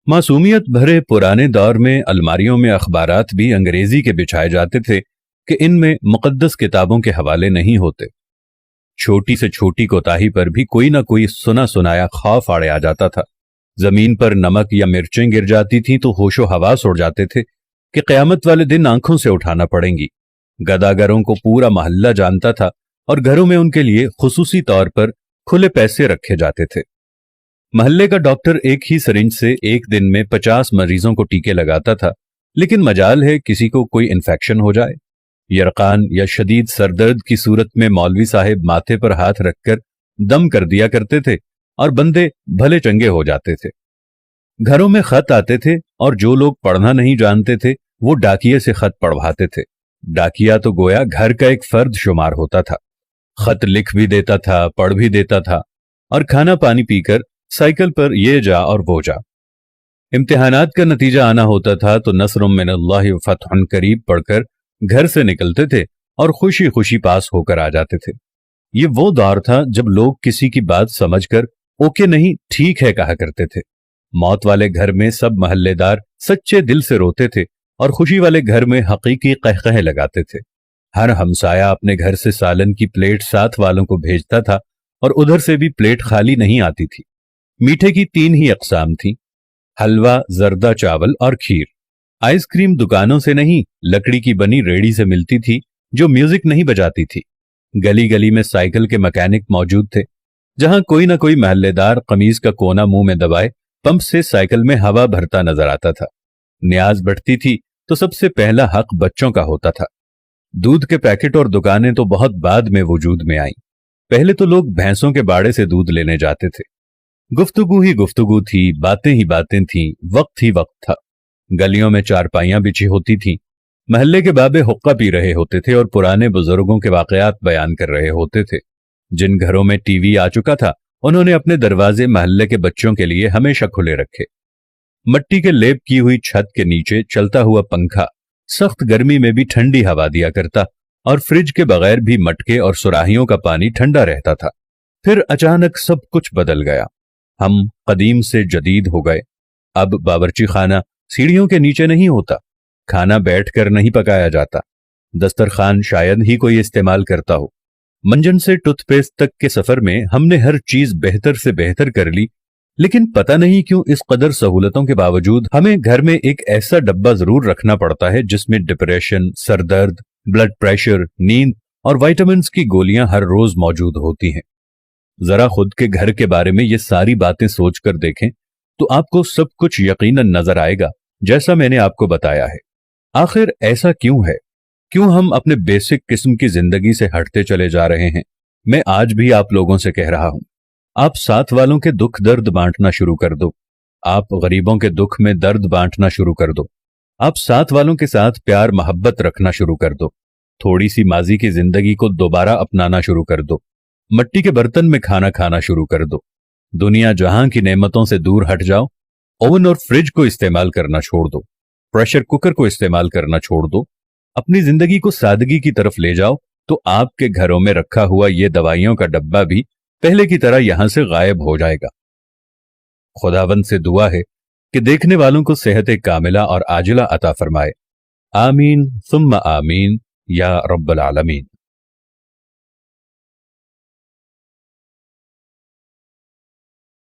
मासूमियत भरे पुराने दौर में अलमारियों में अखबारात भी अंग्रेजी के बिछाए जाते थे कि इनमें मुकद्दस किताबों के हवाले नहीं होते। छोटी से छोटी कोताही पर भी कोई ना कोई सुना सुनाया खौफ आड़े आ जाता था। जमीन पर नमक या मिर्चें गिर जाती थीं तो होशो हवास उड़ जाते थे कि क़यामत वाले दिन आंखों से उठाना पड़ेंगी। गदागरों को पूरा मोहल्ला जानता था और घरों में उनके लिए खुसूसी तौर पर खुले पैसे रखे जाते थे। मोहल्ले का डॉक्टर एक ही सिरिंज से एक दिन में 50 मरीजों को टीके लगाता था, लेकिन मजाल है किसी को कोई इन्फेक्शन हो जाए। यरकान या शदीद सरदर्द की सूरत में मौलवी साहिब माथे पर हाथ रखकर दम कर दिया करते थे और बंदे भले चंगे हो जाते थे। घरों में खत आते थे और जो लोग पढ़ना नहीं जानते थे वो डाकिये से खत पढ़वाते थे। डाकिया तो गोया घर का एक फर्द शुमार होता था। खत लिख भी देता था, पढ़ भी देता था और खाना पानी पीकर साइकिल पर ये जा और वो जा। इम्तिहानात का नतीजा आना होता था तो नस्रुम मिनल्लाहि व फतहुन करीब पढ़कर घर से निकलते थे और खुशी खुशी पास होकर आ जाते थे। ये वो दौर था जब लोग किसी की बात समझकर ओके नहीं ठीक है कहा करते थे। मौत वाले घर में सब महल्लेदार सच्चे दिल से रोते थे और खुशी वाले घर में हकीकी कहकहे लगाते थे। हर हमसाया अपने घर से सालन की प्लेट साथ वालों को भेजता था और उधर से भी प्लेट खाली नहीं आती थी। मीठे की 3 ही अक़साम थी, हलवा, जर्दा चावल और खीर। आइसक्रीम दुकानों से नहीं, लकड़ी की बनी रेड़ी से मिलती थी जो म्यूजिक नहीं बजाती थी। गली गली में साइकिल के मैकेनिक मौजूद थे। जहां कोई ना कोई महल्लेदार कमीज का कोना मुंह में दबाए पंप से साइकिल में हवा भरता नजर आता था। न्याज बढ़ती थी तो सबसे पहला हक बच्चों का होता था। दूध के पैकेट और दुकानें तो बहुत बाद में वजूद में आई। पहले तो लोग भैंसों के बाड़े से दूध लेने जाते थे। गुफ्तगू ही गुफ्तगू थी, बातें ही बातें थीं, वक्त ही वक्त था। गलियों में चारपाइयां बिछी होती थीं। महल्ले के बाबे हुक्का पी रहे होते थे और पुराने बुजुर्गों के वाकयात बयान कर रहे होते थे। जिन घरों में टीवी आ चुका था उन्होंने अपने दरवाजे महल्ले के बच्चों के लिए हमेशा खुले रखे। मट्टी के लेप की हुई छत के नीचे चलता हुआ पंखा सख्त गर्मी में भी ठंडी हवा दिया करता और फ्रिज के बगैर भी मटके और सुराहियों का पानी ठंडा रहता था। फिर अचानक सब कुछ बदल गया। हम कदीम से जदीद हो गए। अब बावर्ची खाना सीढ़ियों के नीचे नहीं होता, खाना बैठकर नहीं पकाया जाता, दस्तरखान शायद ही कोई इस्तेमाल करता हो। मंजन से टूथपेस्ट तक के सफर में हमने हर चीज बेहतर से बेहतर कर ली, लेकिन पता नहीं क्यों इस कदर सहूलतों के बावजूद हमें घर में एक ऐसा डब्बा जरूर रखना पड़ता है जिसमें डिप्रेशन, सरदर्द, ब्लड प्रेशर, नींद और विटामिन की गोलियां हर रोज मौजूद होती हैं। जरा खुद के घर के बारे में ये सारी बातें सोचकर देखें तो आपको सब कुछ यकीनन नजर आएगा जैसा मैंने आपको बताया है। आखिर ऐसा क्यों है? क्यों हम अपने बेसिक किस्म की जिंदगी से हटते चले जा रहे हैं? मैं आज भी आप लोगों से कह रहा हूं, आप साथ वालों के दुख दर्द बांटना शुरू कर दो। आप गरीबों के दुख में दर्द बांटना शुरू कर दो। आप साथ वालों के साथ प्यार मोहब्बत रखना शुरू कर दो। थोड़ी सी माजी की जिंदगी को दोबारा अपनाना शुरू कर दो। मट्टी के बर्तन में खाना खाना शुरू कर दो। दुनिया जहां की नेमतों से दूर हट जाओ। ओवन और फ्रिज को इस्तेमाल करना छोड़ दो। प्रेशर कुकर को इस्तेमाल करना छोड़ दो। अपनी जिंदगी को सादगी की तरफ ले जाओ तो आपके घरों में रखा हुआ ये दवाइयों का डब्बा भी पहले की तरह यहां से गायब हो जाएगा। खुदावंद से दुआ है कि देखने वालों को सेहत कामिला और आजिला अता फरमाए। आमीन सुम्मा आमीन या रब्बल आलमीन।